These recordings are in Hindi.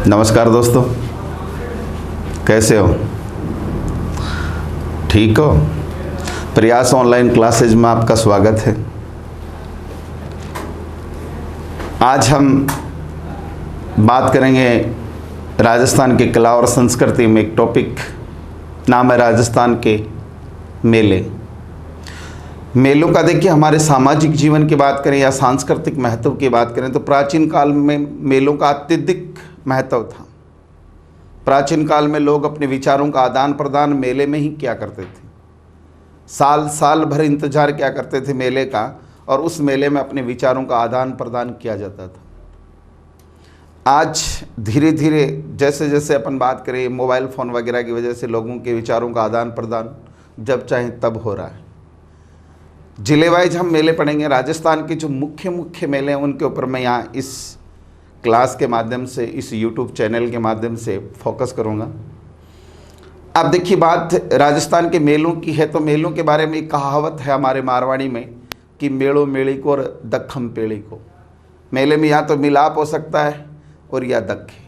नमस्कार दोस्तों, कैसे हो? ठीक हो? प्रयास ऑनलाइन क्लासेज में आपका स्वागत है। आज हम बात करेंगे राजस्थान के कला और संस्कृति में। एक टॉपिक नाम है राजस्थान के मेले। मेलों का देखिए, हमारे सामाजिक जीवन की बात करें या सांस्कृतिक महत्व की बात करें तो प्राचीन काल में मेलों का अत्यधिक महत्व था। प्राचीन काल में लोग अपने विचारों का आदान प्रदान मेले में ही किया करते थे। साल साल भर इंतजार किया करते थे मेले का, और उस मेले में अपने विचारों का आदान प्रदान किया जाता था। आज धीरे धीरे जैसे जैसे अपन बात करें, मोबाइल फ़ोन वगैरह की वजह से लोगों के विचारों का आदान प्रदान जब चाहे तब हो रहा है। जिले वाइज हम मेले पढ़ेंगे। राजस्थान के जो मुख्य मेले हैं उनके ऊपर मैं यहाँ इस क्लास के माध्यम से, इस YouTube चैनल के माध्यम से फोकस करूँगा। अब देखिए, बात राजस्थान के मेलों की है तो मेलों के बारे में एक कहावत है हमारे मारवाड़ी में कि मेड़ो मेड़ी को और दखम पेड़ी को। मेले में या तो मिलाप हो सकता है और या दखे।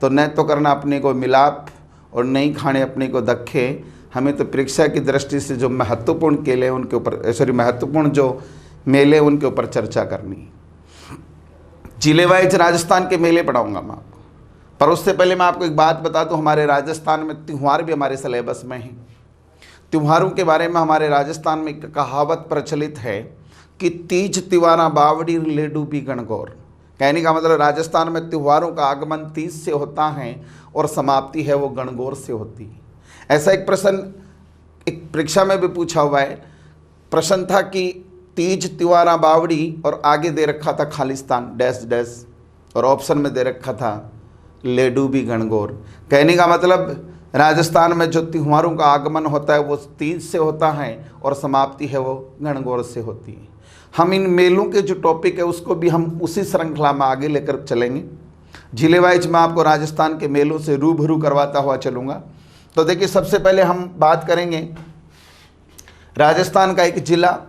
तो न तो करना अपने को मिलाप और नहीं खाने अपने को दखे। हमें तो परीक्षा की दृष्टि से जो महत्वपूर्ण केले हैं उनके ऊपर, महत्वपूर्ण जो मेले उनके ऊपर चर्चा करनी है। जिले वाइज राजस्थान के मेले पढ़ाऊंगा मैं आपको, पर उससे पहले मैं आपको एक बात बता दूं। हमारे राजस्थान में त्यौहार भी हमारे सिलेबस में हैं। त्योहारों के बारे में हमारे राजस्थान में एक कहावत प्रचलित है कि तीज तिवारा बावड़ी लेडू भी गणगौर। कहने का मतलब राजस्थान में त्योहारों का आगमन तीज से होता है और समाप्ति है वो गणगौर से होती है। ऐसा एक प्रश्न एक परीक्षा में भी पूछा हुआ है। प्रश्न था कि तीज तिवारा बावड़ी और आगे दे रखा था खालिस्तान डैश डैश, और ऑप्शन में दे रखा था लेडू भी गणगौर। कहने का मतलब राजस्थान में जो त्योहारों का आगमन होता है वो तीज से होता है और समाप्ति है वो गणगौर से होती है। हम इन मेलों के जो टॉपिक है उसको भी हम उसी श्रृंखला में आगे लेकर चलेंगे। जिले वाइज मैं आपको राजस्थान के मेलों से रूबरू करवाता हुआ चलूँगा। तो देखिए, सबसे पहले हम बात करेंगे राजस्थान का एक जिला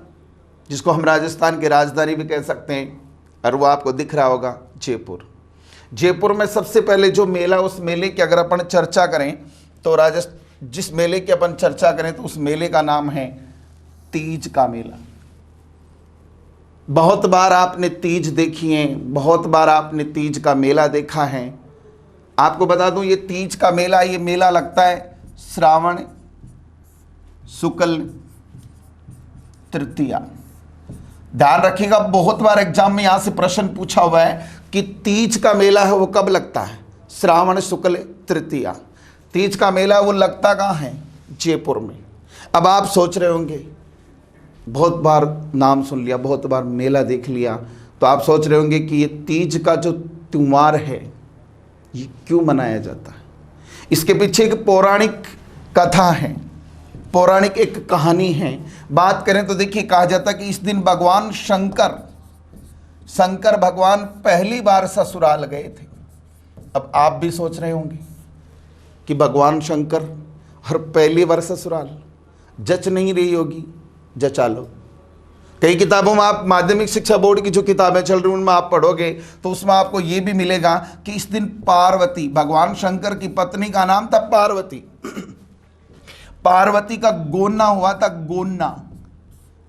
जिसको हम राजस्थान की राजधानी भी कह सकते हैं, और वो आपको दिख रहा होगा जयपुर। जयपुर में सबसे पहले जो मेला, उस मेले की अगर अपन चर्चा करें तो जिस मेले की अपन चर्चा करें तो उस मेले का नाम है तीज का मेला। बहुत बार आपने तीज देखी है, बहुत बार आपने तीज का मेला देखा है। आपको बता दूं, ये तीज का मेला, ये मेला लगता है श्रावण शुक्ल तृतीया। ध्यान रखिएगा, बहुत बार एग्जाम में यहां से प्रश्न पूछा हुआ है कि तीज का मेला है वो कब लगता है? श्रावण शुक्ल तृतीया। तीज का मेला वो लगता कहाँ है? जयपुर में। अब आप सोच रहे होंगे, बहुत बार नाम सुन लिया, बहुत बार मेला देख लिया, तो आप सोच रहे होंगे कि ये तीज का जो त्योहार है ये क्यों मनाया जाता है? इसके पीछे एक पौराणिक कथा है, पौराणिक एक कहानी है। बात करें तो देखिए, कहा जाता है कि इस दिन भगवान शंकर भगवान पहली बार ससुराल गए थे। अब आप भी सोच रहे होंगे कि भगवान शंकर हर पहली बार ससुराल, जच नहीं रही होगी? जचा लो। कई किताबों में आप माध्यमिक शिक्षा बोर्ड की जो किताबें चल रही हैं उनमें आप पढ़ोगे तो उसमें आपको ये भी मिलेगा कि इस दिन पार्वती, भगवान शंकर की पत्नी का नाम था पार्वती, पार्वती का गोना हुआ था। गोना,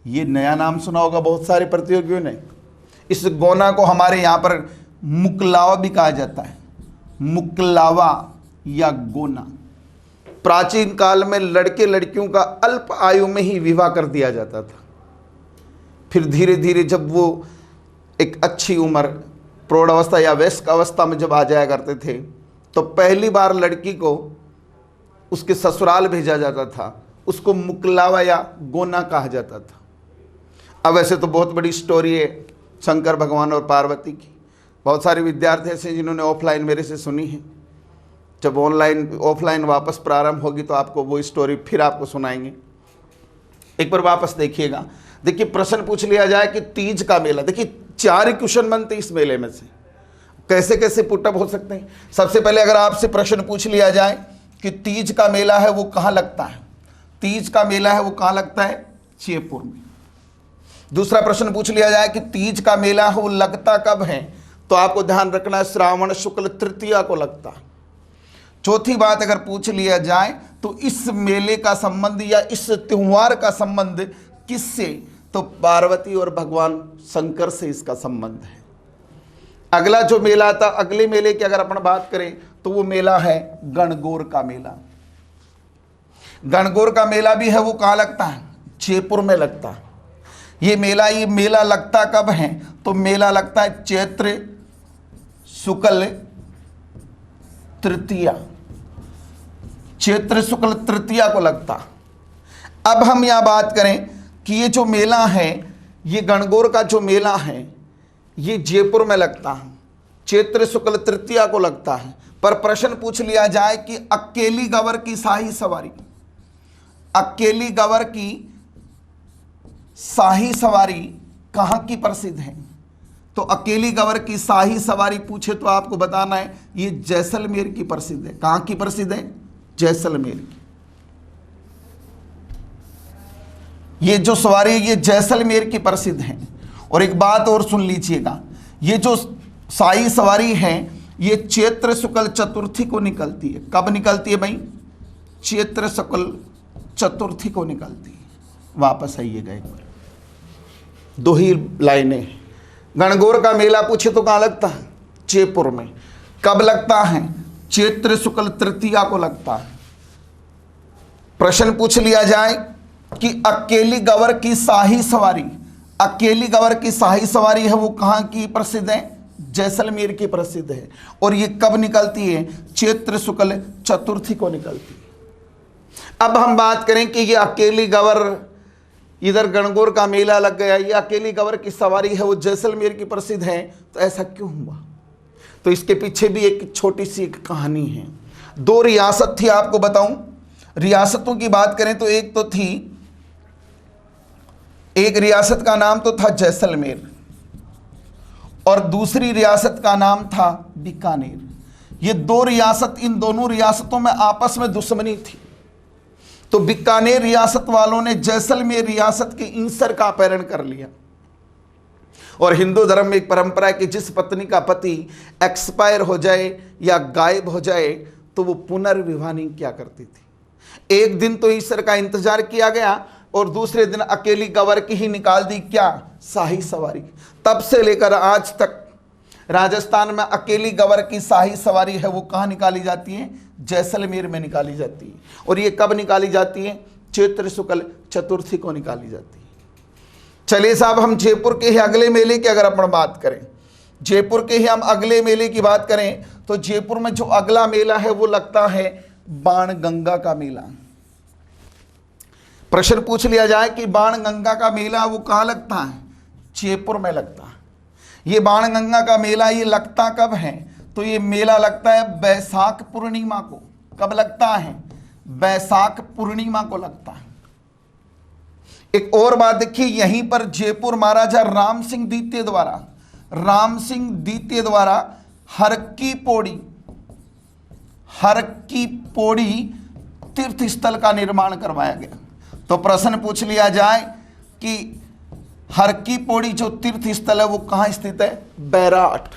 ये नया नाम सुना होगा बहुत सारे प्रतियोगियों ने। इस गोना को हमारे यहाँ पर मुकलावा भी कहा जाता है, मुकलावा या गोना। प्राचीन काल में लड़के लड़कियों का अल्प आयु में ही विवाह कर दिया जाता था। फिर धीरे धीरे जब वो एक अच्छी उम्र, प्रौढ़ अवस्था या वयस्क अवस्था में जब आ जाया करते थे तो पहली बार लड़की को उसके ससुराल भेजा जाता था, उसको मुकलावा या गोना कहा जाता था। अब वैसे तो बहुत बड़ी स्टोरी है शंकर भगवान और पार्वती की। बहुत सारे विद्यार्थी ऐसे जिन्होंने ऑफलाइन मेरे से सुनी है। जब ऑफलाइन वापस प्रारंभ होगी तो आपको वो स्टोरी फिर आपको सुनाएंगे। एक बार वापस देखिएगा। देखिए, प्रश्न पूछ लिया जाए कि तीज का मेला, देखिए 4 क्वेश्चन बनते इस मेले में से, कैसे कैसे पुटअप हो सकते हैं। सबसे पहले अगर आपसे प्रश्न पूछ लिया जाए कि तीज का मेला है वो कहाँ लगता है? तीज का मेला है वो कहाँ लगता है? जयपुर में। दूसरा प्रश्न पूछ लिया जाए कि तीज का मेला है वो लगता कब है? तो आपको ध्यान रखना है श्रावण शुक्ल तृतीया को लगता है। चौथी बात अगर पूछ लिया जाए तो इस मेले का संबंध या इस त्योहार का संबंध किससे, तो पार्वती और भगवान शंकर से इसका संबंध है। अगला जो मेला था, अगले मेले की अगर अपन बात करें तो वो मेला है गणगौर का मेला। गणगौर का मेला भी है वो कहाँ लगता है, जयपुर में लगता है। ये मेला लगता कब है, तो मेला लगता है चैत्र शुक्ल तृतीया, चैत्र शुक्ल तृतीया को लगता। अब हम यह बात करें कि ये जो मेला है, ये गणगौर का जो मेला है ये जयपुर में लगता है, चैत्र शुक्ल तृतीया को लगता है। पर प्रश्न पूछ लिया जाए कि अकेली गवर की शाही सवारी, अकेली गवर की शाही सवारी कहाँ की प्रसिद्ध है, तो अकेली गवर की शाही सवारी पूछे तो आपको बताना है ये जैसलमेर की प्रसिद्ध है। कहाँ की प्रसिद्ध है, जैसलमेर की। ये जो सवारी है ये जैसलमेर की प्रसिद्ध है। और एक बात और सुन लीजिएगा, ये जो शाही सवारी है ये चैत्र शुक्ल चतुर्थी को निकलती है। कब निकलती है भाई, चैत्र शुक्ल चतुर्थी को निकलती है। वापस आइएगा एक बार, दो ही लाइनें। गणगौर का मेला पूछे तो कहाँ लगता है, जयपुर में। कब लगता है, चैत्र शुक्ल तृतीया को लगता है। प्रश्न पूछ लिया जाए कि अकेली गवर की शाही सवारी, अकेली गवर की शाही सवारी है वो कहाँ की प्रसिद्ध है, जैसलमेर की प्रसिद्ध है। और ये कब निकलती है, चैत्र शुक्ल चतुर्थी को निकलती है। अब हम बात करें कि ये अकेली गवर, इधर गणगौर का मेला लग गया, ये अकेली गवर की सवारी है वो जैसलमेर की प्रसिद्ध है, तो ऐसा क्यों हुआ, तो इसके पीछे भी एक छोटी सी एक कहानी है। दो रियासत थी, आपको बताऊं। रियासतों की बात करें तो एक तो थी, एक रियासत का नाम तो था जैसलमेर और दूसरी रियासत का नाम था बीकानेर। ये दो रियासत, इन दोनों रियासतों में आपस में दुश्मनी थी। तो बीकानेर रियासत वालों ने जैसलमेर रियासत के इंसर का अपहरण कर लिया। और हिंदू धर्म में एक परंपरा है कि जिस पत्नी का पति एक्सपायर हो जाए या गायब हो जाए तो वो पुनर्विवाह नहीं किया करती थी। एक दिन तो ईश्वर का इंतजार किया गया और दूसरे दिन अकेली गवर की ही निकाल दी क्या, शाही सवारी। तब से लेकर आज तक राजस्थान में अकेली गवर की शाही सवारी है वो कहाँ निकाली जाती है, जैसलमेर में निकाली जाती है। और ये कब निकाली जाती है, चैत्र शुक्ल चतुर्थी को निकाली जाती है। चलिए साहब, हम जयपुर के ही अगले मेले की अगर अपन बात करें, जयपुर के ही हम अगले मेले की बात करें तो जयपुर में जो अगला मेला है वो लगता है बाणगंगा का मेला। प्रश्न पूछ लिया जाए कि बाणगंगा का मेला वो कहाँ लगता है, जयपुर में लगता है। ये बाणगंगा का मेला ये लगता कब है, तो ये मेला लगता है बैसाख पूर्णिमा को। कब लगता है, बैसाख पूर्णिमा को लगता है। एक और बात देखिए, यहीं पर जयपुर महाराजा राम सिंह द्वितीय द्वारा हर की पौड़ी तीर्थ स्थल का निर्माण करवाया गया। तो प्रश्न पूछ लिया जाए कि हर की पौड़ी जो तीर्थ स्थल है वो कहाँ स्थित है, बैराट।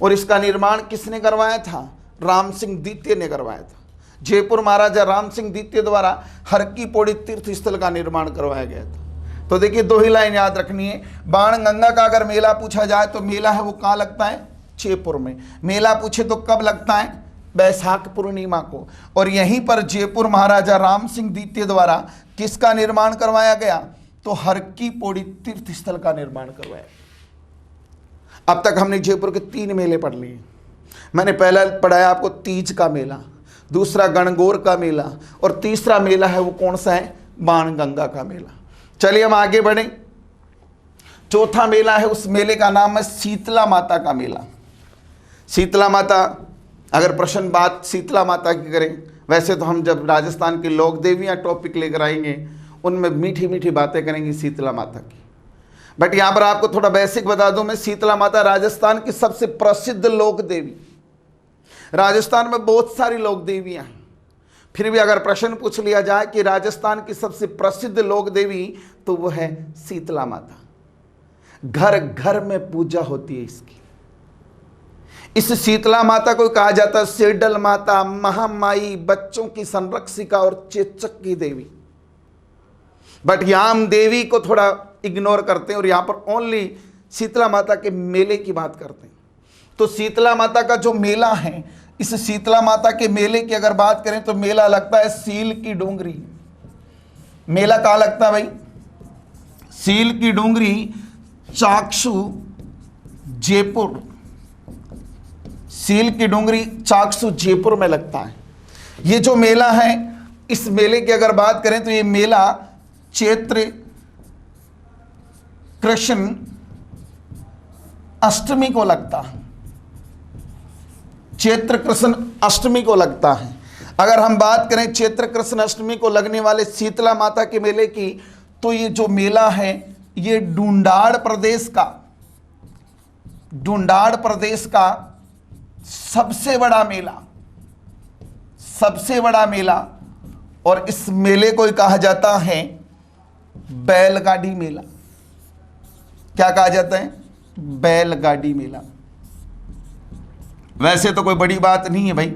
और इसका निर्माण किसने करवाया था, राम सिंह द्वितीय ने करवाया था। जयपुर महाराजा राम सिंह द्वितीय द्वारा हर की पौड़ी तीर्थ स्थल का निर्माण करवाया गया था। तो देखिए दो ही लाइन याद रखनी है। बाणगंगा का अगर मेला पूछा जाए तो मेला है वो कहाँ लगता है, जयपुर में। मेला पूछे तो कब लगता है, बैसाख पूर्णिमा को। और यहीं पर जयपुर महाराजा राम सिंह द्वितीय द्वारा किसका निर्माण करवाया गया, तो हर की पौड़ी तीर्थ स्थल का निर्माण करवाया। अब तक हमने जयपुर के 3 मेले पढ़ लिए। मैंने पहला पढ़ाया आपको तीज का मेला, दूसरा गणगौर का मेला और तीसरा मेला है वो कौन सा है, बाणगंगा का मेला। चलिए हम आगे बढ़ें। चौथा मेला है, उस मेले का नाम है शीतला माता का मेला। शीतला माता, अगर प्रश्न बात शीतला माता की करें, वैसे तो हम जब राजस्थान की लोक देवियाँ टॉपिक लेकर आएंगे उनमें मीठी मीठी बातें करेंगे शीतला माता की। बट यहाँ पर आपको थोड़ा बेसिक बता दूं मैं, शीतला माता राजस्थान की सबसे प्रसिद्ध लोक देवी। राजस्थान में बहुत सारी लोक देवियाँ हैं, फिर भी अगर प्रश्न पूछ लिया जाए कि राजस्थान की सबसे प्रसिद्ध लोक देवी तो वो है शीतला माता। घर घर में पूजा होती है इसकी। इस शीतला माता को कहा जाता है सेडल माता, महामाई, बच्चों की संरक्षिका और चेचक की देवी। बट यहां हम देवी को थोड़ा इग्नोर करते हैं और यहां पर ओनली शीतला माता के मेले की बात करते हैं। तो शीतला माता का जो मेला है, इस शीतला माता के मेले की अगर बात करें तो मेला लगता है सील की डोंगरी। मेला कहाँ लगता है भाई? सील की डोंगरी, चाकसू, जयपुर। सील की डोंगरी, चाकसू, जयपुर में लगता है ये जो मेला है। इस मेले की अगर बात करें तो ये मेला चैत्र कृष्ण अष्टमी को लगता है। चैत्र कृष्ण अष्टमी को लगता है। अगर हम बात करें चैत्र कृष्ण अष्टमी को लगने वाले शीतला माता के मेले की, तो ये जो मेला है ये ढूंढाड़ प्रदेश का सबसे बड़ा मेला, और इस मेले को कहा जाता है बैलगाड़ी मेला। क्या कहा जाता है? बैलगाड़ी मेला। वैसे तो कोई बड़ी बात नहीं है भाई,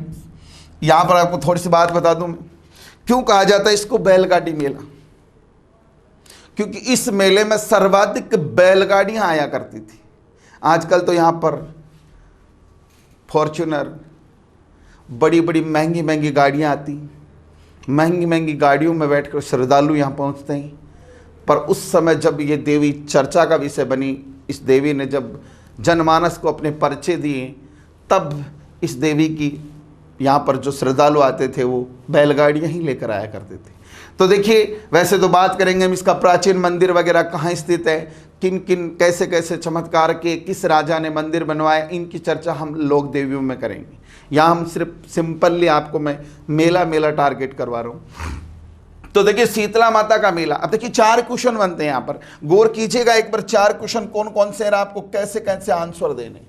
यहां पर आपको थोड़ी सी बात बता दूं मैं, क्यों कहा जाता है इसको बैलगाड़ी मेला? क्योंकि इस मेले में सर्वाधिक बैलगाड़ियां आया करती थी। आजकल तो यहां पर फॉर्च्यूनर, बड़ी बड़ी महंगी महंगी गाड़ियां आती, महंगी महंगी गाड़ियों में बैठकर श्रद्धालु यहां पहुंचते हैं। पर उस समय जब ये देवी चर्चा का विषय बनी, इस देवी ने जब जनमानस को अपने परिचय दिए, तब इस देवी की यहाँ पर जो श्रद्धालु आते थे वो बैलगाड़ियाँ ही लेकर आया करते थे। तो देखिए, वैसे तो बात करेंगे हम इसका प्राचीन मंदिर वगैरह कहाँ स्थित है, किन किन कैसे कैसे चमत्कार के, किस राजा ने मंदिर बनवाया, इनकी चर्चा हम लोक देवियों में करेंगे। यहाँ हम सिर्फ सिंपली आपको मैं मेला टारगेट करवा रहा हूँ। तो देखिए शीतला माता का मेला। अब देखिए 4 क्वेश्चन बनते हैं यहाँ पर, गौर कीजिएगा एक बार। 4 क्वेश्चन कौन कौन से, आपको कैसे कैसे आंसर देने।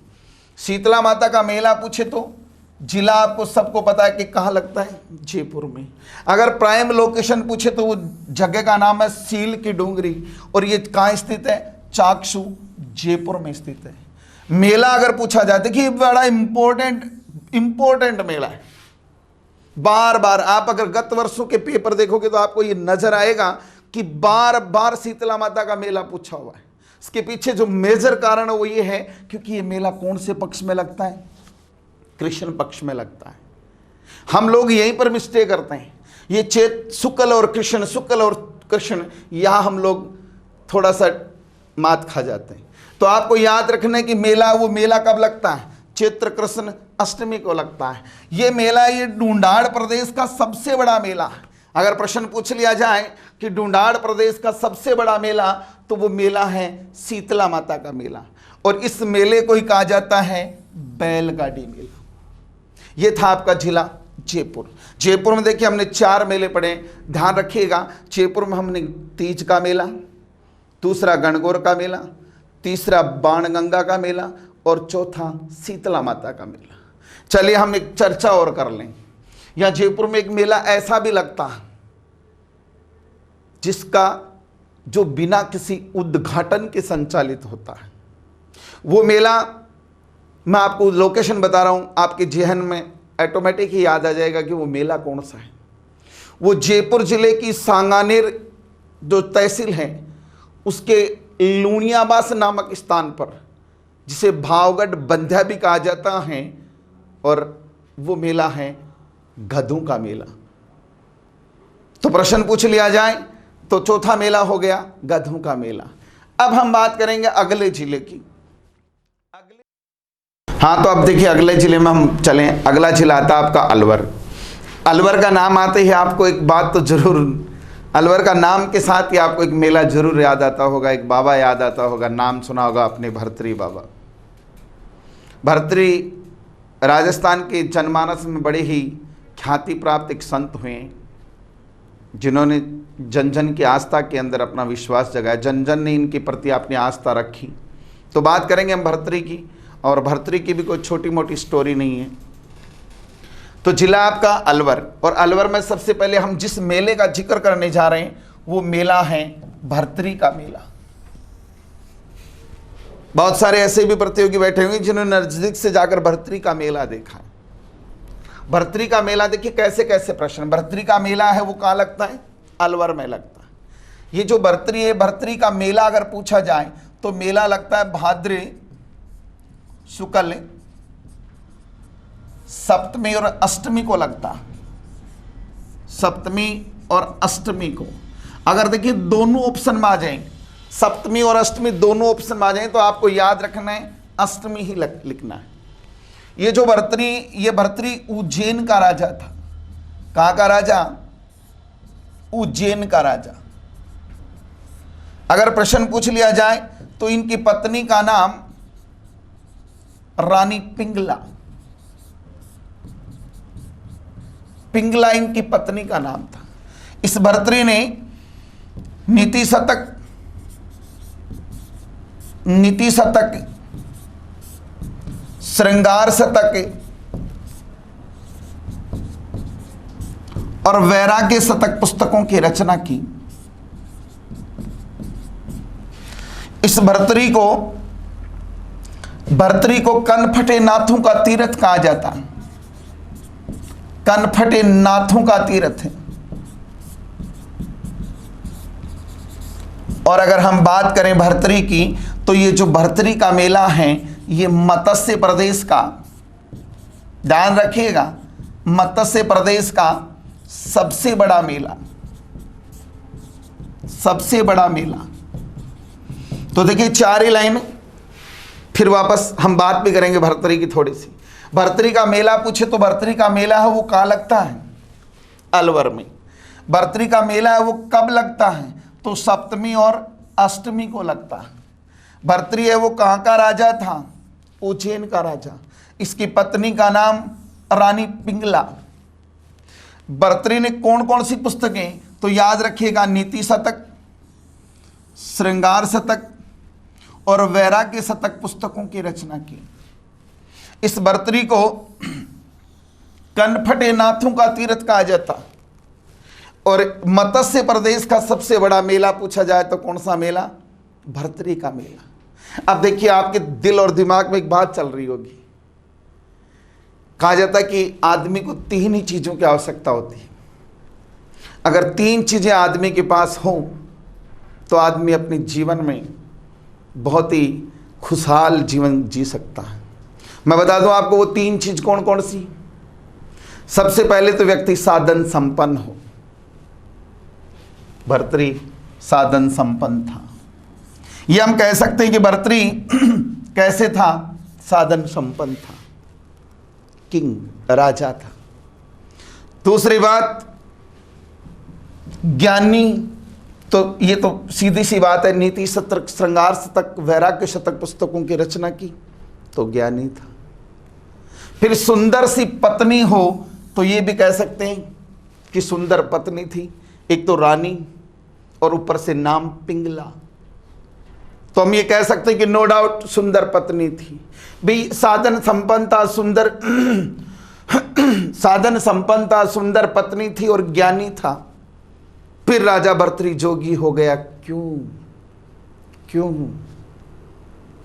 शीतला माता का मेला पूछे तो जिला आपको सबको पता है कि कहाँ लगता है, जयपुर में। अगर प्राइम लोकेशन पूछे तो वो जगह का नाम है सील की डोंगरी, और ये कहाँ स्थित है, चाकसू, जयपुर में स्थित है। मेला अगर पूछा जाए, देखिए बड़ा इंपॉर्टेंट मेला है। बार बार आप अगर गत वर्षों के पेपर देखोगे तो आपको ये नजर आएगा कि बार बार शीतला माता का मेला पूछा हुआ है। इसके पीछे जो मेजर कारण है वो ये है क्योंकि ये मेला कौन से पक्ष में लगता है, कृष्ण पक्ष में लगता है। हम लोग यहीं पर मिस्टेक करते हैं, ये चैत शुक्ल और कृष्ण, यहां हम लोग थोड़ा सा मात खा जाते हैं। तो आपको याद रखना है कि वो मेला कब लगता है, चैत्र कृष्ण अष्टमी को लगता है। ये मेला, ये ढूंढाड़ प्रदेश का सबसे बड़ा मेला है। अगर प्रश्न पूछ लिया जाए कि ढूंढाड़ प्रदेश का सबसे बड़ा मेला, तो वो मेला है शीतला माता का मेला, और इस मेले को ही कहा जाता है बैलगाड़ी मेला। ये था आपका जिला जयपुर। जयपुर में देखिए हमने 4 मेले पढ़े, ध्यान रखिएगा। जयपुर में हमने तीज का मेला, दूसरा गणगौर का मेला, तीसरा बाणगंगा का मेला, और चौथा शीतला माता का मेला। चलिए हम एक चर्चा और कर लें। या जयपुर में एक मेला ऐसा भी लगता है जिसका जो बिना किसी उद्घाटन के संचालित होता है। वो मेला मैं आपको लोकेशन बता रहा हूं, आपके जहन में ऑटोमेटिक ही याद आ जाएगा कि वो मेला कौन सा है। वो जयपुर जिले की सांगानेर जो तहसील है उसके लूणियाबास नामक स्थान पर, जिसे भावगढ़ बंध्या भी कहा जाता है, और वो मेला है गधों का मेला। तो प्रश्न पूछ लिया जाए तो चौथा मेला हो गया गधों का मेला। अब हम बात करेंगे अगले जिले की। हाँ, तो अब देखिए अगले जिले में हम चलें। अगला जिला आता है आपका अलवर। अलवर का नाम आते ही आपको एक बात तो जरूर, अलवर का नाम के साथ ही आपको एक मेला जरूर याद आता होगा, एक बाबा याद आता होगा। नाम सुना होगा अपने भर्तृहरि बाबा। भर्तृहरि राजस्थान के जनमानस में बड़े ही ख्याति प्राप्त एक संत हुए, जिन्होंने जन जन की आस्था के अंदर अपना विश्वास जगाया। जन जन ने इनके प्रति अपनी आस्था रखी। तो बात करेंगे हम भर्तृहरि की, और भर्तृहरि की भी कोई छोटी मोटी स्टोरी नहीं है। तो जिला आपका अलवर, और अलवर में सबसे पहले हम जिस मेले का जिक्र करने जा रहे हैं वो मेला है भर्तृहरि का मेला। बहुत सारे ऐसे भी प्रतियोगी बैठे होंगे जिन्होंने नजदीक से जाकर भर्तरी का मेला देखा है। भर्तरी का मेला देखिए कैसे कैसे प्रश्न। भर्तरी का मेला है वो कहाँ लगता है? अलवर में लगता है। ये जो भर्तरी है, भर्तरी का मेला अगर पूछा जाए तो मेला लगता है भाद्र शुक्ल सप्तमी और अष्टमी को लगता है। सप्तमी और अष्टमी को अगर देखिए दोनों ऑप्शन में आ जाए, सप्तमी और अष्टमी दोनों ऑप्शन में आ जाए, तो आपको याद रखना है अष्टमी ही लिखना है। ये जो भर्तरी, ये भर्तरी उज्जैन का राजा था। कहाँ का राजा? उज्जैन का राजा। अगर प्रश्न पूछ लिया जाए तो इनकी पत्नी का नाम रानी पिंगला, पिंगला इनकी पत्नी का नाम था। इस भर्तरी ने नीति शतक, नीति शतक, श्रृंगार शतक और वैराग्य शतक पुस्तकों की रचना की। इस भर्तरी को कनफटे नाथों का तीर्थ कहा जाता है। कनफटे नाथों का तीर्थ है। और अगर हम बात करें भर्तरी की, तो ये जो भर्तरी का मेला है ये मत्स्य प्रदेश का, ध्यान रखिएगा, मत्स्य प्रदेश का सबसे बड़ा मेला, सबसे बड़ा मेला। तो देखिए 4 ही लाइन, फिर वापस हम बात भी करेंगे भर्तरी की थोड़ी सी। भर्तरी का मेला पूछे तो भर्तरी का मेला है वो कहाँ लगता है? अलवर में। भर्तरी का मेला है वो कब लगता है? तो सप्तमी और अष्टमी को लगता है। भर्तरी है वो कहाँ का राजा था? उज्जैन का राजा। इसकी पत्नी का नाम रानी पिंगला। भर्तरी ने कौन कौन सी पुस्तकें? तो याद रखिएगा नीति शतक, श्रृंगार शतक और वैराग्य शतक पुस्तकों की रचना की। इस भर्तरी को कनफटे नाथों का तीर्थ कहा जाता। और मत्स्य प्रदेश का सबसे बड़ा मेला पूछा जाए तो कौन सा मेला? भर्तरी का मेला। अब देखिए आपके दिल और दिमाग में एक बात चल रही होगी। कहा जाता है कि आदमी को 3 ही चीजों की आवश्यकता होती है। अगर 3 चीजें आदमी के पास हो तो आदमी अपने जीवन में बहुत ही खुशहाल जीवन जी सकता है। मैं बता दूं आपको वो 3 चीज कौन कौन सी। सबसे पहले तो व्यक्ति साधन संपन्न हो। भर्तरी साधन संपन्न था। ये हम कह सकते हैं कि भर्तरी कैसे था? साधन संपन्न था, किंग, राजा था। दूसरी बात, ज्ञानी, तो ये तो सीधी सी बात है, नीति शतक, श्रृंगार शतक, वैराग्य शतक पुस्तकों की रचना की, तो ज्ञानी था। फिर सुंदर सी पत्नी हो तो ये भी कह सकते हैं कि सुंदर पत्नी थी। एक तो रानी और ऊपर से नाम पिंगला, तो हम ये कह सकते हैं कि नो डाउट सुंदर पत्नी थी। भी साधन संपन्न था, सुंदर साधन संपन्न था, सुंदर पत्नी थी और ज्ञानी था। फिर राजा भर्तरी जोगी हो गया। क्यों? क्यों?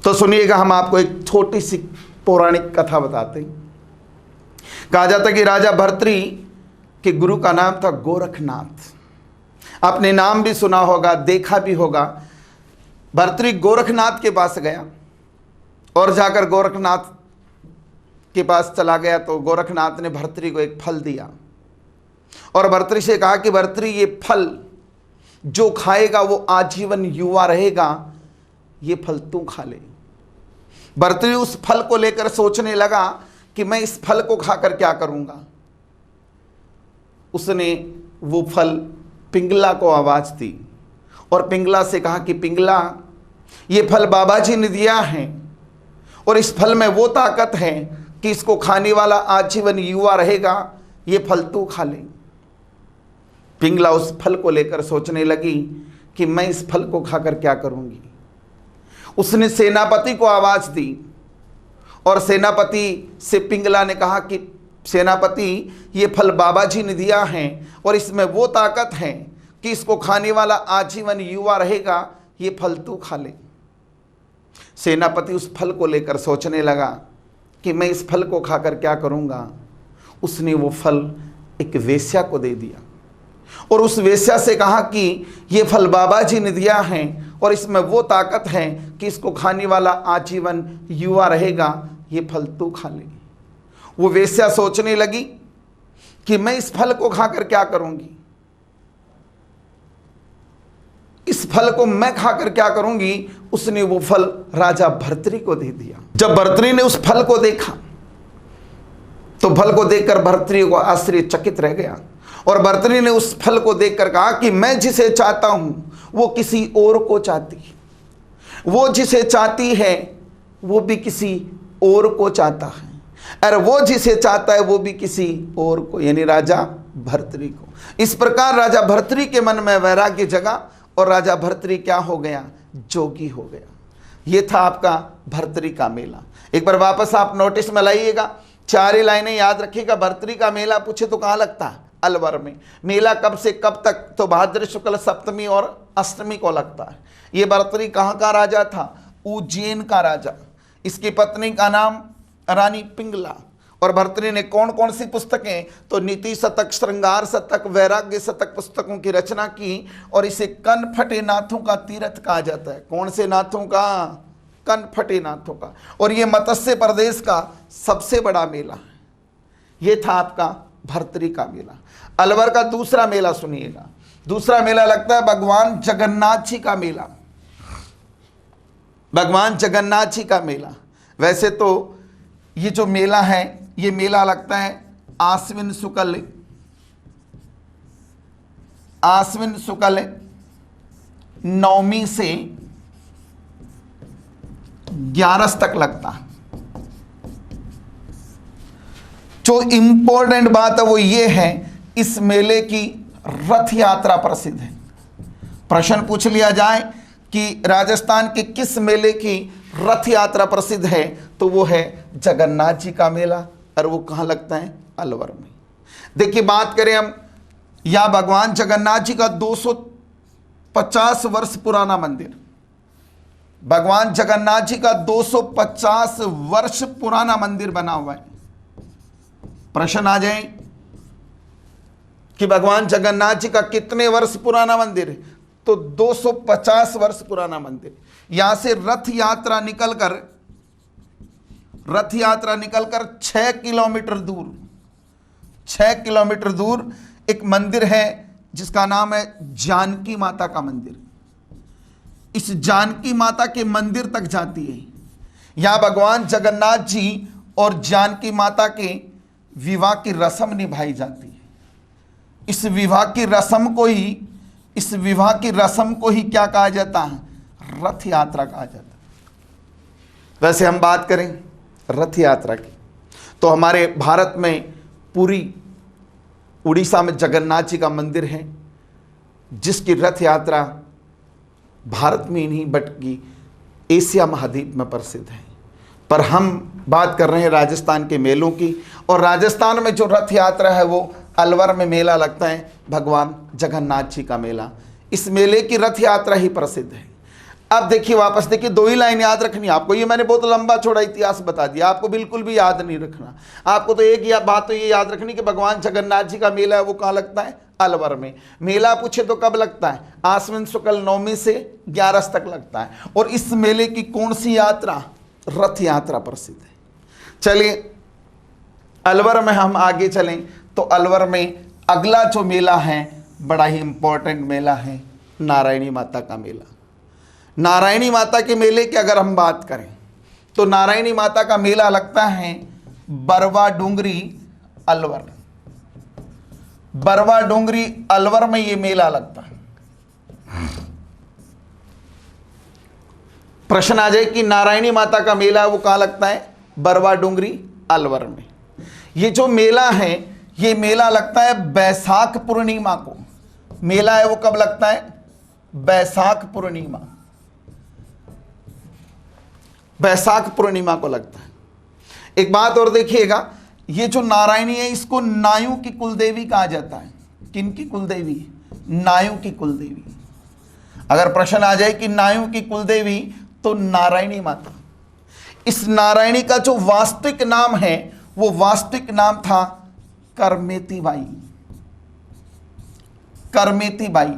तो सुनिएगा, हम आपको एक छोटी सी पौराणिक कथा बताते हैं। कहा जाता कि राजा भर्तरी के गुरु का नाम था गोरखनाथ। आपने नाम भी सुना होगा, देखा भी होगा। भर्तरी गोरखनाथ के पास गया और जाकर गोरखनाथ के पास चला गया तो गोरखनाथ ने भर्तरी को एक फल दिया और भर्तरी से कहा कि भर्तरी, ये फल जो खाएगा वो आजीवन युवा रहेगा, ये फल तू खा ले। भर्तरी उस फल को लेकर सोचने लगा कि मैं इस फल को खाकर क्या करूंगा। उसने वो फल पिंगला को आवाज दी और पिंगला से कहा कि पिंगला, ये फल बाबा जी ने दिया है और इस फल में वो ताकत है कि इसको खाने वाला आजीवन युवा रहेगा, ये फल तू खा ले। पिंगला उस फल को लेकर सोचने लगी कि मैं इस फल को खाकर क्या करूंगी। उसने सेनापति को आवाज दी और सेनापति से पिंगला ने कहा कि सेनापति, ये फल बाबा जी ने दिया है और इसमें वो ताकत है कि इसको खाने वाला आजीवन युवा रहेगा, ये फल तू खा ले। सेनापति उस फल को लेकर सोचने लगा कि मैं इस फल को खाकर क्या करूंगा। उसने वो फल एक वेश्या को दे दिया और उस वेश्या से कहा कि ये फल बाबा जी ने दिया है और इसमें वो ताकत है कि इसको खाने वाला आजीवन युवा रहेगा, ये फल तू खा ले। वो वेश्या सोचने लगी कि मैं इस फल को खाकर क्या करूंगी, इस फल को मैं खाकर क्या करूंगी। उसने वो फल राजा भर्तृ को दे दिया। जब भर्तृ ने उस फल को देखा तो फल को देखकर भर्तृ को आश्चर्यचकित रह गया और भर्तृ ने उस फल को देखकर कहा कि मैं जिसे चाहता हूं वो किसी और को चाहती है, वो जिसे चाहती है वो भी किसी और को चाहता है, और वो जिसे चाहता है वो भी किसी और को, यानी राजा भर्तृ को। इस प्रकार राजा भर्तृ के मन में वैराग्य जगा और राजा भर्तृ क्या हो गया, जोगी हो गया। ये था आपका भर्तृ का मेला। एक बार वापस आप नोटिस में लाइएगा, 4 ही लाइनें याद रखिएगा। भर्तृ का मेला पूछे तो कहाँ लगता है, अलवर में। मेला कब से कब तक, तो भाद्र शुक्ल सप्तमी और अष्टमी को लगता है। ये भर्तृ कहाँ का राजा था, उज्जैन का राजा। इसकी पत्नी का नाम रानी पिंगला। और भर्तृ ने कौन कौन सी पुस्तकें, तो नीति शतक, श्रृंगार शतक, वैराग्य शतक पुस्तकों की रचना की। और इसे कनफटे नाथों का तीर्थ कहा जाता है। कौन से नाथों का, कनफटे नाथों का। और ये मत्स्य प्रदेश का सबसे बड़ा मेला है। ये था आपका भर्तृ का मेला। अलवर का दूसरा मेला सुनिएगा। दूसरा मेला लगता है भगवान जगन्नाथ जी का मेला। भगवान जगन्नाथ जी का मेला। वैसे तो ये जो मेला है, ये मेला लगता है आश्विन शुक्ल नवमी से 11 तक लगता है। जो इंपॉर्टेंट बात है वो ये है, इस मेले की रथ यात्रा प्रसिद्ध है। प्रश्न पूछ लिया जाए कि राजस्थान के किस मेले की रथ यात्रा प्रसिद्ध है, तो वो है जगन्नाथ जी का मेला। और वो कहाँ लगता है, अलवर में। देखिए बात करें हम, या भगवान जगन्नाथ जी का 250 वर्ष पुराना मंदिर। भगवान जगन्नाथ जी का 250 वर्ष पुराना मंदिर बना हुआ है। प्रश्न आ जाए कि भगवान जगन्नाथ जी का कितने वर्ष पुराना मंदिर है, तो 250 वर्ष पुराना मंदिर। यहां से रथ यात्रा निकलकर 6 किलोमीटर दूर एक मंदिर है जिसका नाम है जानकी माता का मंदिर। इस जानकी माता के मंदिर तक जाती है। यहां भगवान जगन्नाथ जी और जानकी माता के विवाह की रस्म निभाई जाती है। इस विवाह की रस्म को ही क्या कहा जाता है, रथ यात्रा कहा जाता है। वैसे हम बात करें रथ यात्रा की, तो हमारे भारत में पूरी उड़ीसा में जगन्नाथ जी का मंदिर है, जिसकी रथ यात्रा भारत में ही नहीं बल्कि एशिया महाद्वीप में प्रसिद्ध है। पर हम बात कर रहे हैं राजस्थान के मेलों की, और राजस्थान में जो रथ यात्रा है वो अलवर में मेला लगता है, भगवान जगन्नाथ जी का मेला। इस मेले की रथ यात्रा ही प्रसिद्ध है। अब देखिए वापस देखिए, 2 ही लाइन याद रखनी आपको। ये मैंने बहुत लंबा चौड़ा इतिहास बता दिया, आपको बिल्कुल भी याद नहीं रखना। आपको तो एक बात तो ये याद रखनी कि भगवान जगन्नाथ जी का मेला है वो कहाँ लगता है, अलवर में। मेला पूछे तो कब लगता है, आश्विन शुक्ल नवमी से 11 तक लगता है। और इस मेले की कौन सी यात्रा, रथ यात्रा प्रसिद्ध है। चलिए अलवर में हम आगे चलें तो अलवर में अगला जो मेला है बड़ा ही इंपॉर्टेंट मेला है, नारायणी माता का मेला। नारायणी माता के मेले की अगर हम बात करें तो नारायणी माता का मेला लगता है बरवा डूंगरी अलवर। बरवा डूंगरी अलवर में ये मेला लगता है। प्रश्न आ जाए कि नारायणी माता का मेला है वो कहाँ लगता है, बरवा डूंगरी अलवर में। ये जो मेला है ये मेला लगता है बैसाख पूर्णिमा को। मेला है वो कब लगता है, बैसाख पूर्णिमा, बैसाख पूर्णिमा को लगता है। एक बात और देखिएगा, ये जो नारायणी है इसको नायु की कुलदेवी कहा जाता है। किनकी कुलदेवी, नायु की कुलदेवी। अगर प्रश्न आ जाए कि नायु की कुलदेवी, तो नारायणी माता। इस नारायणी का जो वास्तविक नाम है वो वास्तविक नाम था करमेती बाई। करमेती बाई।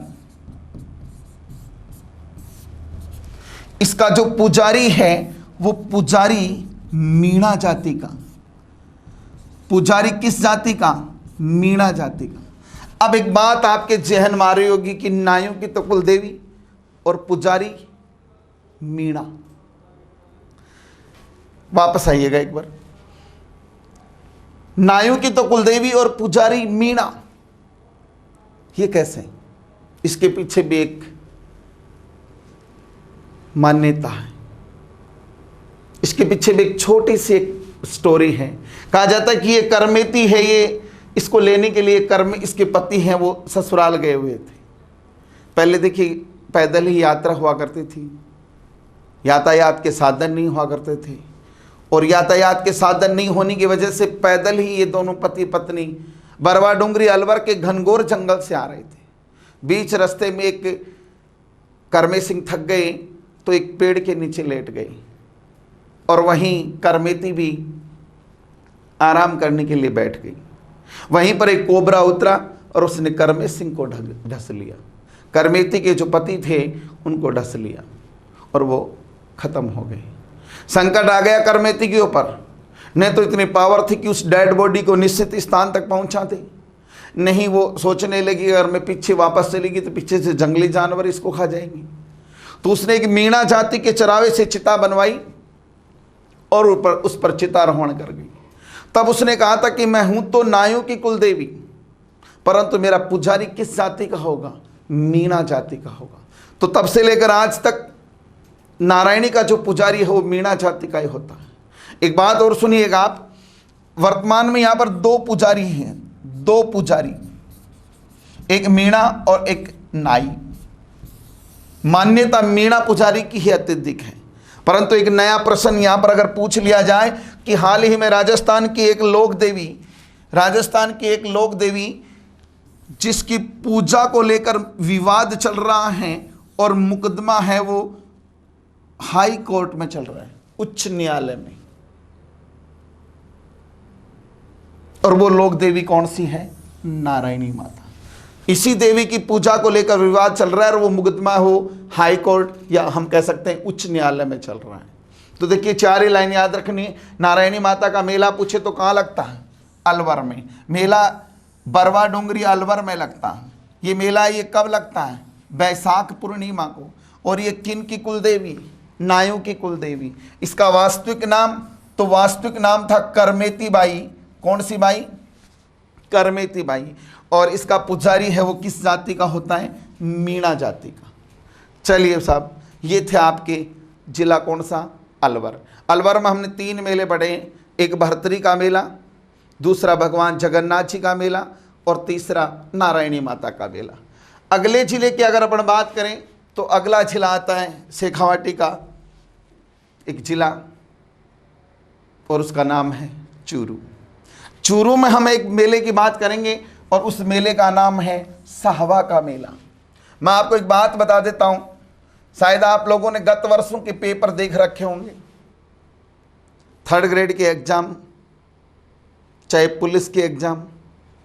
इसका जो पुजारी है वो पुजारी मीणा जाति का। पुजारी किस जाति का? मीणा जाति का। अब एक बात आपके जहन में आ रही होगी कि नायू की तो कुलदेवी और पुजारी मीणा। वापस आइएगा एक बार। नायू की तो कुलदेवी और पुजारी मीणा, ये कैसे? इसके पीछे भी एक मान्यता है, इसके पीछे भी एक छोटी सी एक स्टोरी है। कहा जाता है कि ये करमेती है, ये इसको लेने के लिए इसके पति हैं वो ससुराल गए हुए थे। पहले देखिए पैदल ही यात्रा हुआ करती थी, यातायात के साधन नहीं हुआ करते थे, और यातायात के साधन नहीं होने की वजह से पैदल ही ये दोनों पति पत्नी बरवा डूंगरी अलवर के घनघोर जंगल से आ रहे थे। बीच रास्ते में एक करमे सिंह थक गए तो एक पेड़ के नीचे लेट गए, और वहीं करमेती भी आराम करने के लिए बैठ गई। वहीं पर एक कोबरा उतरा और उसने करमे सिंह को ढस लिया। करमेती के जो पति थे उनको ढस लिया और वो खत्म हो गए। संकट आ गया करमेती के ऊपर। नहीं तो इतनी पावर थी कि उस डेड बॉडी को निश्चित स्थान तक पहुंचा दे, नहीं वो सोचने लगी अगर मैं पीछे वापस चलेगी तो पीछे से जंगली जानवर इसको खा जाएंगे। तो उसने एक मीणा जाति के चरावे से चिता बनवाई और उस पर चितारोहण कर गई। तब उसने कहा था कि मैं हूं तो नायू की कुलदेवी, परंतु मेरा पुजारी किस जाति का होगा? मीणा जाति का होगा। तो तब से लेकर आज तक नारायणी का जो पुजारी है वो मीणा जाति का ही होता है। एक बात और सुनिएगा आप, वर्तमान में यहां पर दो पुजारी हैं, दो पुजारी, एक मीणा और एक नाई। मान्यता मीणा पुजारी की ही अत्यधिक है, परंतु एक नया प्रश्न यहां पर अगर पूछ लिया जाए कि हाल ही में राजस्थान की एक लोक देवी जिसकी पूजा को लेकर विवाद चल रहा है और मुकदमा है वो हाई कोर्ट में चल रहा है, उच्च न्यायालय में, और वो लोक देवी कौन सी है? नारायणी माता। इसी देवी की पूजा को लेकर विवाद चल रहा है और वो मुकदमा हो हाई कोर्ट या हम कह सकते हैं उच्च न्यायालय में चल रहा है। तो देखिए चार ही लाइन याद रखनी। नारायणी माता का मेला पूछे तो कहाँ लगता है? अलवर में। मेला बरवा डूंगरी अलवर में लगता है। ये मेला ये कब लगता है? बैसाख पूर्णिमा को। और ये किन की कुलदेवी? नायू की कुलदेवी। इसका वास्तविक नाम तो वास्तविक नाम था करमेती बाई। कौन सी बाई? करमेती बाई। और इसका पुजारी है वो किस जाति का होता है? मीणा जाति का। चलिए साहब, ये थे आपके जिला कौन सा? अलवर। अलवर में हमने 3 मेले पढ़े, एक भरतरी का मेला, दूसरा भगवान जगन्नाथ जी का मेला और तीसरा नारायणी माता का मेला। अगले जिले की अगर अपन बात करें तो अगला जिला आता है शेखावाटी का एक जिला और उसका नाम है चूरू। चूरू में हम एक मेले की बात करेंगे और उस मेले का नाम है साहवा का मेला। मैं आपको एक बात बता देता हूं, शायद आप लोगों ने गत वर्षों के पेपर देख रखे होंगे। 3rd ग्रेड के एग्जाम, चाहे पुलिस की एग्जाम,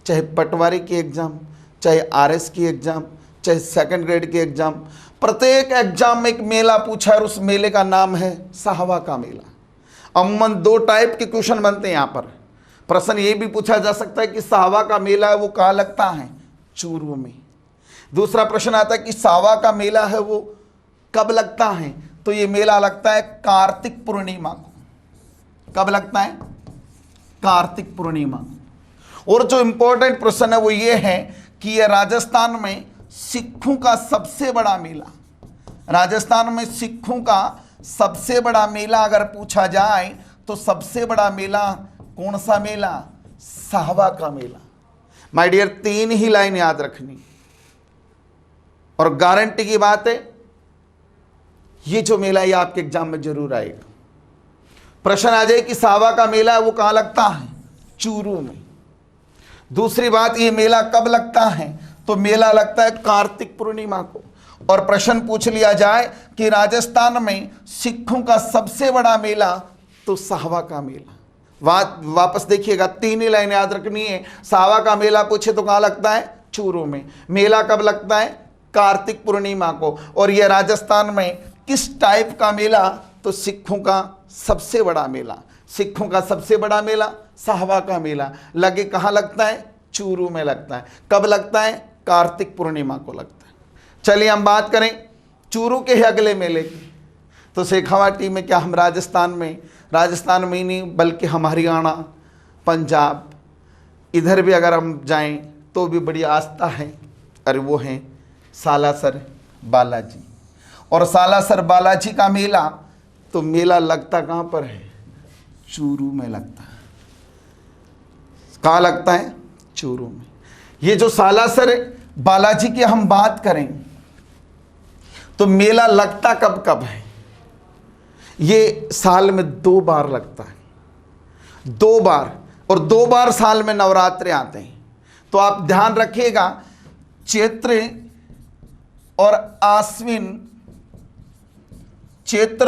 चाहे पटवारी की एग्जाम, चाहे RS की एग्जाम, चाहे 2nd ग्रेड की एग्जाम, प्रत्येक एग्जाम में एक मेला पूछा और उस मेले का नाम है साहवा का मेला। अमूमन 2 टाइप के क्वेश्चन बनते हैं यहाँ पर। प्रश्न ये भी पूछा जा सकता है कि साहवा का मेला है वो कहाँ लगता है? चूरू में। दूसरा प्रश्न आता है कि साहवा का मेला है वो कब लगता है? तो ये मेला लगता है कार्तिक पूर्णिमा को। कब लगता है? कार्तिक पूर्णिमा। और जो इंपॉर्टेंट प्रश्न है वो ये है कि यह राजस्थान में सिखों का सबसे बड़ा मेला, राजस्थान में सिखों का सबसे बड़ा मेला अगर पूछा जाए तो सबसे बड़ा मेला कौन सा मेला? साहवा का मेला। माय डियर 3 ही लाइन याद रखनी और गारंटी की बात है ये जो मेला ये आपके एग्जाम में जरूर आएगा। प्रश्न आ जाए कि साहवा का मेला है वो कहाँ लगता है? चूरू में। दूसरी बात, ये मेला कब लगता है? तो मेला लगता है कार्तिक पूर्णिमा को। और प्रश्न पूछ लिया जाए कि राजस्थान में सिखों का सबसे बड़ा मेला, तो साहवा का मेला। वापस देखिएगा, 3 ही लाइन याद रखनी है। साहवा का मेला पूछे तो कहाँ लगता है? चूरू में। मेला कब लगता है? कार्तिक पूर्णिमा को। और यह राजस्थान में किस टाइप का मेला? तो सिखों का सबसे बड़ा मेला। सिखों का सबसे बड़ा मेला साहवा का मेला लगे कहाँ लगता है? चूरू में लगता है। कब लगता है? कार्तिक पूर्णिमा को लगता है। चलिए हम बात करें चूरू के अगले मेले की। तो शेखावाटी में क्या हम राजस्थान में ही नहीं बल्कि हम हरियाणा, पंजाब, इधर भी अगर हम जाएं तो भी बड़ी आस्था है। अरे वो हैं सालासर बालाजी। और सालासर बालाजी का मेला, तो मेला लगता कहाँ पर है? चूरू में लगता है। कहाँ लगता है? चूरू में। ये जो सालासर बालाजी की हम बात करें तो मेला लगता कब कब है? ये साल में 2 बार लगता है, 2 बार। और 2 बार साल में नवरात्रे आते हैं। तो आप ध्यान रखिएगा, चैत्र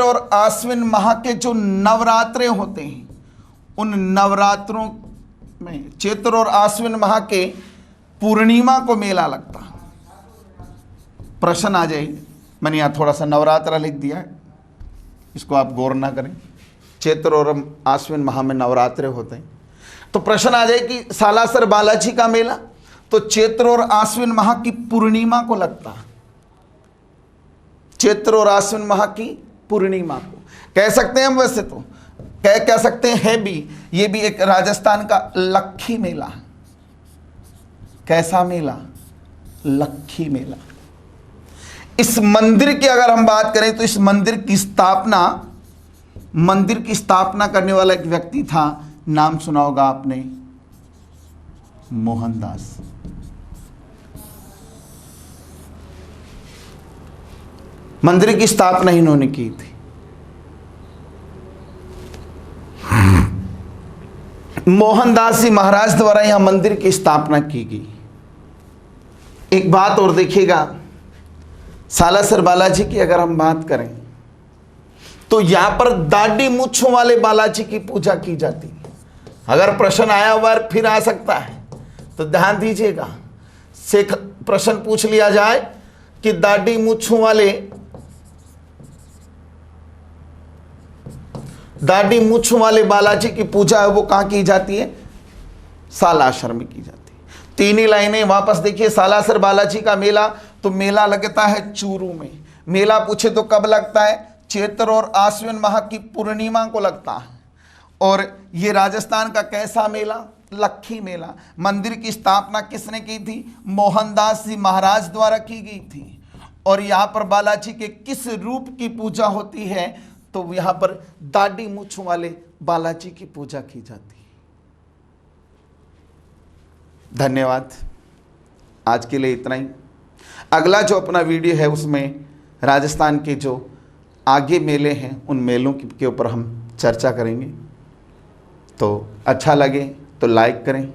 और आश्विन माह के जो नवरात्रे होते हैं, उन नवरात्रों में चैत्र और आश्विन माह के पूर्णिमा को मेला लगता है। प्रश्न आ जाएगी, मैंने यहाँ थोड़ा सा नवरात्रा लिख दिया है, इसको आप गौर ना करें। चैत्र और आश्विन माह में नवरात्रे होते हैं। तो प्रश्न आ जाए कि सालासर बालाजी का मेला तो चैत्र और आश्विन माह की पूर्णिमा को लगता है। चैत्र और आश्विन माह की पूर्णिमा को कह सकते हैं हम। वैसे तो कह सकते हैं, है भी। ये भी एक राजस्थान का लक्खी मेला। कैसा मेला? लक्खी मेला। इस मंदिर की अगर हम बात करें तो इस मंदिर की स्थापना करने वाला एक व्यक्ति था, नाम सुना होगा आपने, मोहनदास। मंदिर की स्थापना इन्होंने की थी। मोहनदास जी महाराज द्वारा यहां मंदिर की स्थापना की गई। एक बात और देखिएगा, सालासर बालाजी की अगर हम बात करें तो यहां पर दाढ़ी मूंछों वाले बालाजी की पूजा की जाती है। अगर प्रश्न आया हुआ फिर आ सकता है तो ध्यान दीजिएगा। प्रश्न पूछ लिया जाए कि दाढ़ी मूंछों वाले बालाजी की पूजा है वो कहां की जाती है? सालासर में की जाती है। 3 ही लाइनें वापस देखिए। सालासर बालाजी का मेला, तो मेला लगता है चूरू में। मेला पूछे तो कब लगता है? चैत्र और आश्विन माह की पूर्णिमा को लगता है। और ये राजस्थान का कैसा मेला? लक्खी मेला। मंदिर की स्थापना किसने की थी? मोहनदास जी महाराज द्वारा की गई थी। और यहाँ पर बालाजी के किस रूप की पूजा होती है? तो यहाँ पर दाढ़ी मूंछों वाले बालाजी की पूजा की जाती है। धन्यवाद। आज के लिए इतना ही। अगला जो अपना वीडियो है उसमें राजस्थान के जो आगे मेले हैं उन मेलों के ऊपर हम चर्चा करेंगे। तो अच्छा लगे तो लाइक करें,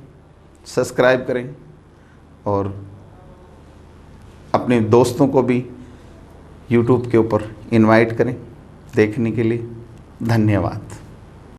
सब्सक्राइब करें और अपने दोस्तों को भी YouTube के ऊपर इनवाइट करें देखने के लिए। धन्यवाद।